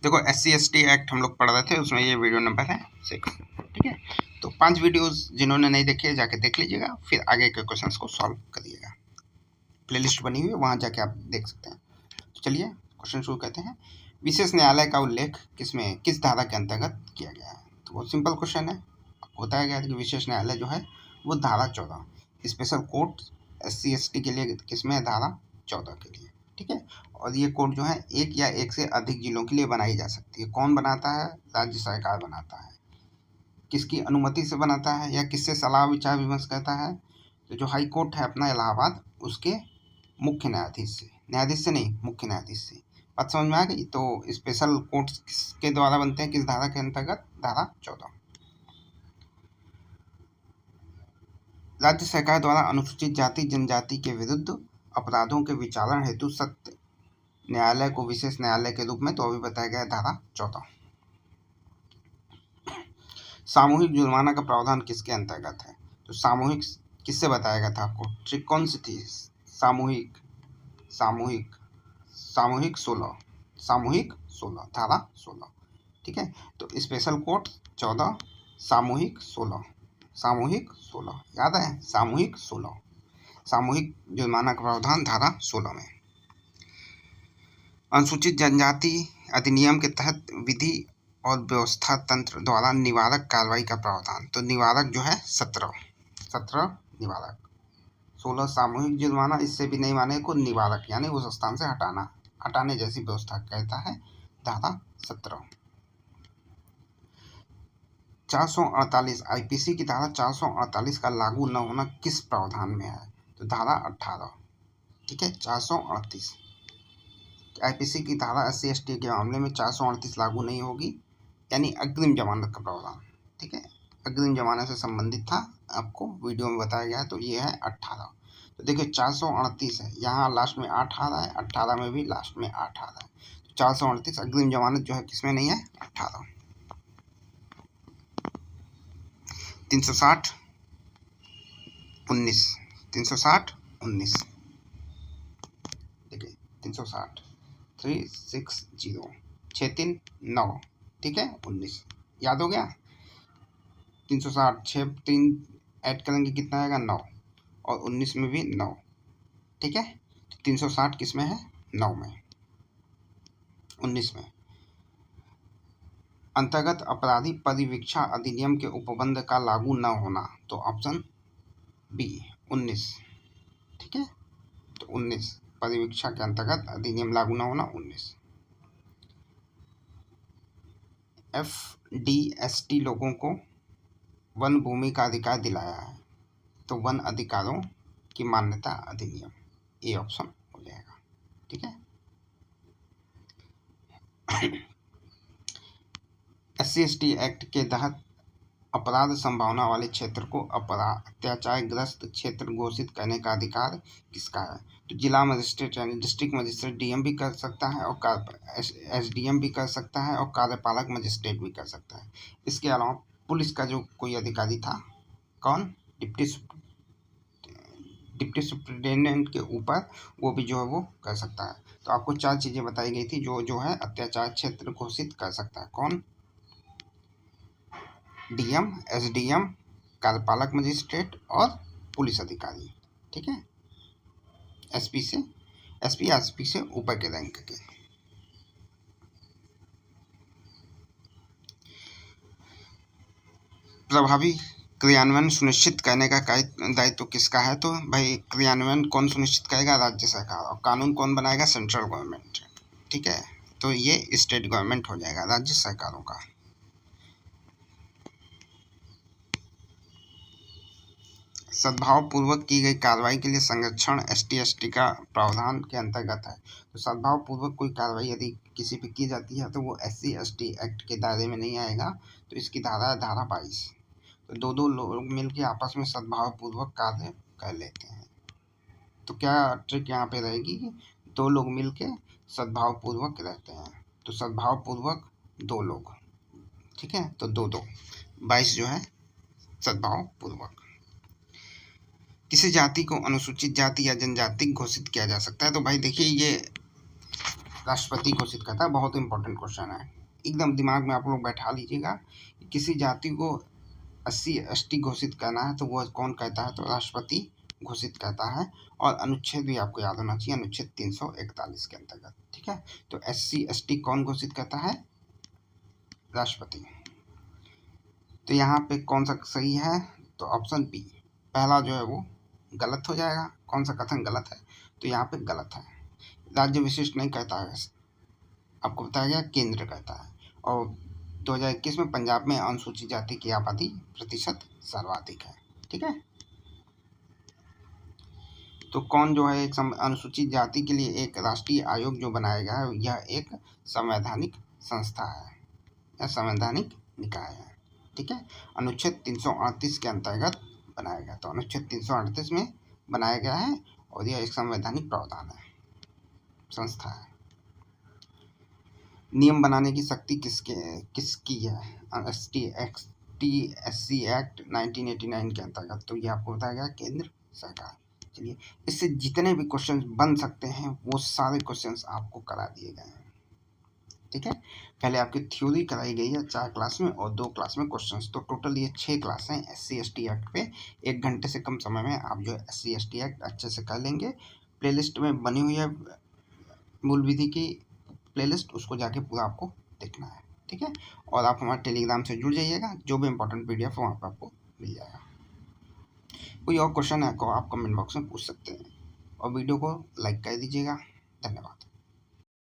देखो SC/ST act हम लोग पढ़ रहे थे, उसमें ये वीडियो नंबर है 6, ठीक है। तो 5 वीडियोस जिन्होंने नहीं देखे जाके देख लीजिएगा, फिर आगे के क्वेश्चंस को सॉल्व करिएगा। प्लेलिस्ट बनी हुई है, वहाँ जाके आप देख सकते हैं। तो चलिए क्वेश्चन शुरू करते हैं। विशेष न्यायालय का उल्लेख किस धारा के अंतर्गत किया गया है? तो बहुत सिंपल क्वेश्चन है। आपको बताया गया है कि विशेष न्यायालय जो है वो धारा 14, स्पेशल कोर्ट SC/ST के लिए किसमें है? धारा 14 के लिए, ठीक है। और ये कोर्ट जो है एक या एक से अधिक जिलों के लिए बनाई जा सकती है। कौन बनाता है? राज्य सरकार बनाता है। किसकी अनुमति से बनाता है या किससे सलाह विचार विमर्श करता है? तो जो हाई कोर्ट है अपना इलाहाबाद, उसके मुख्य न्यायाधीश से नहीं, मुख्य न्यायाधीश से। बात समझ में आ गई? तो स्पेशल कोर्ट किसके द्वारा बनते हैं, किस धारा के अंतर्गत? धारा 14। राज्य सरकार द्वारा अनुसूचित जाति जनजाति के विरुद्ध अपराधों के विचारण हेतु सत्य न्यायालय को विशेष न्यायालय के रूप में तो अभी बताया गया है धारा 14। सामूहिक जुर्माना का प्रावधान किसके अंतर्गत है? तो सामूहिक किससे बताया गया था आपको? ट्रिक कौन सी थी? सामूहिक 16 धारा 16, ठीक है। तो स्पेशल कोर्ट 14, सामूहिक 16 याद है? सामूहिक 16, सामूहिक जुर्माना का प्रावधान धारा 16 में। अनुसूचित जनजाति अधिनियम के तहत विधि और व्यवस्था तंत्र द्वारा निवारक कार्रवाई का प्रावधान। तो निवारक जो है 17 निवारक, 16 सामूहिक जुर्माना, इससे भी नहीं माने को निवारक यानी उस स्थान से हटाने जैसी व्यवस्था कहता है धारा 17। 448 IPC की धारा 448 का लागू न होना किस प्रावधान में है? तो धारा 18, ठीक है। 438 IPC की धारा SC/ST के मामले में 438 लागू नहीं होगी, यानी अग्रिम जमानत का प्रावधान, ठीक है। अग्रिम जमानत से संबंधित था, आपको वीडियो में बताया गया है। तो ये है 18। तो देखिए 438 है, यहाँ लास्ट में 8 आ रहा है, 18 में भी लास्ट में 8 आ रहा है। तो 438 अग्रिम जमानत जो है किसमें नहीं है? 18। 360 19 देखिए 360 360 63 9, ठीक है। 19 याद हो गया। 360 6 3 ऐड करेंगे कितना आएगा? 9, और 19 में भी 9, ठीक है। 360 किस में है? 9 में। 19 में अंतर्गत अपराधी परिवीक्षा अधिनियम के उपबंध का लागू न होना। तो ऑप्शन बी 19, ठीक है। तो 19 परिवीक्षा के अंतर्गत अधिनियम लागू न होना 19। FDST लोगों को वन भूमि का अधिकार दिलाया है। तो वन अधिकारों की मान्यता अधिनियम, ये ऑप्शन हो जाएगा, ठीक है। SC/ST एक्ट के तहत अपराध संभावना वाले क्षेत्र को अत्याचारग्रस्त क्षेत्र घोषित करने का अधिकार किसका है? तो जिला मजिस्ट्रेट यानी डिस्ट्रिक्ट मजिस्ट्रेट DM भी कर सकता है, और SDM भी कर सकता है, और कार्यपालक मजिस्ट्रेट भी कर सकता है। इसके अलावा पुलिस का जो कोई अधिकारी था, कौन? डिप्टी सुप्रिटेंडेंट के ऊपर, वो भी जो है वो कर सकता है। तो आपको 4 चीज़ें बताई गई थी जो है अत्याचार क्षेत्र घोषित कर सकता है। कौन? DM, SDM, कार्यपालक मजिस्ट्रेट और पुलिस अधिकारी, ठीक है। SP से ऊपर के रैंक के। प्रभावी क्रियान्वयन सुनिश्चित करने का दायित्व किसका है? तो भाई क्रियान्वयन कौन सुनिश्चित करेगा? राज्य सरकार। और कानून कौन बनाएगा? सेंट्रल गवर्नमेंट, ठीक है। तो ये स्टेट गवर्नमेंट हो जाएगा, राज्य सरकारों का। सद्भावपूर्वक की गई कार्रवाई के लिए संरक्षण ST/ST का प्रावधान के अंतर्गत है। तो सद्भावपूर्वक कोई कार्रवाई यदि किसी पे की जाती है तो वो SC/ST एक्ट के दायरे में नहीं आएगा। तो इसकी धारा है धारा 22। तो दो लोग मिलकर आपस में सद्भावपूर्वक कार्य कर लेते हैं। तो क्या ट्रिक यहाँ पे रहेगी? 2 लोग मिलके सद्भावपूर्वक रहते हैं। तो सद्भावपूर्वक 2 लोग, ठीक है। तो 2 22 जो है सद्भावपूर्वक। किसी जाति को अनुसूचित जाति या जनजाति घोषित किया जा सकता है। तो भाई देखिए, ये राष्ट्रपति घोषित करता है। बहुत इंपॉर्टेंट क्वेश्चन है, एकदम दिमाग में आप लोग बैठा लीजिएगा। किसी जाति को SC ST घोषित करना है तो वो कौन कहता है, तो राष्ट्रपति घोषित करता है। और अनुच्छेद भी आपको याद होना चाहिए, अनुच्छेद 341 के अंतर्गत, ठीक है। तो SC ST कौन घोषित करता है, राष्ट्रपति। तो यहाँ पे कौन सा सही है, तो ऑप्शन बी पहला जो है वो गलत हो जाएगा। कौन सा कथन गलत है, तो यहाँ पे गलत है। राज्य विशिष्ट नहीं कहता है, आपको बताया गया केंद्र कहता है। और 2021 में पंजाब में अनुसूचित जाति की आबादी प्रतिशत सर्वाधिक है, ठीक है। तो कौन जो है एक अनुसूचित जाति के लिए एक राष्ट्रीय आयोग जो बनाया गया है, यह एक संवैधानिक संस्था है या संवैधानिक निकाय है, ठीक है। अनुच्छेद 338 के अंतर्गत बनाया गया, तो अनुच्छेद 338 में बनाया गया है और यह एक संवैधानिक प्रावधान है, संस्था है। नियम बनाने की शक्ति किसकी है, SC एक्ट 1989 के अंतर्गत, तो ये आपको बताया गया केंद्र सरकार। चलिए, इससे जितने भी क्वेश्चंस बन सकते हैं वो सारे क्वेश्चंस आपको करा दिए गए हैं, ठीक है। पहले आपकी थ्योरी कराई गई है 4 क्लास में और 2 क्लास में क्वेश्चंस, तो टोटल ये 6 क्लास हैं SC ST एक्ट पे। 1 घंटे से कम समय में आप जो है SC ST एक्ट अच्छे से कर लेंगे। प्लेलिस्ट में बनी हुई है मूल विधि की प्लेलिस्ट, उसको जाके पूरा आपको देखना है, ठीक है। और आप हमारे टेलीग्राम से जुड़ जाइएगा, जो भी इंपॉर्टेंट PDF है वहाँ पर आपको मिल जाएगा। कोई और क्वेश्चन है को आप कमेंट बॉक्स में पूछ सकते हैं और वीडियो को लाइक कर दीजिएगा। धन्यवाद।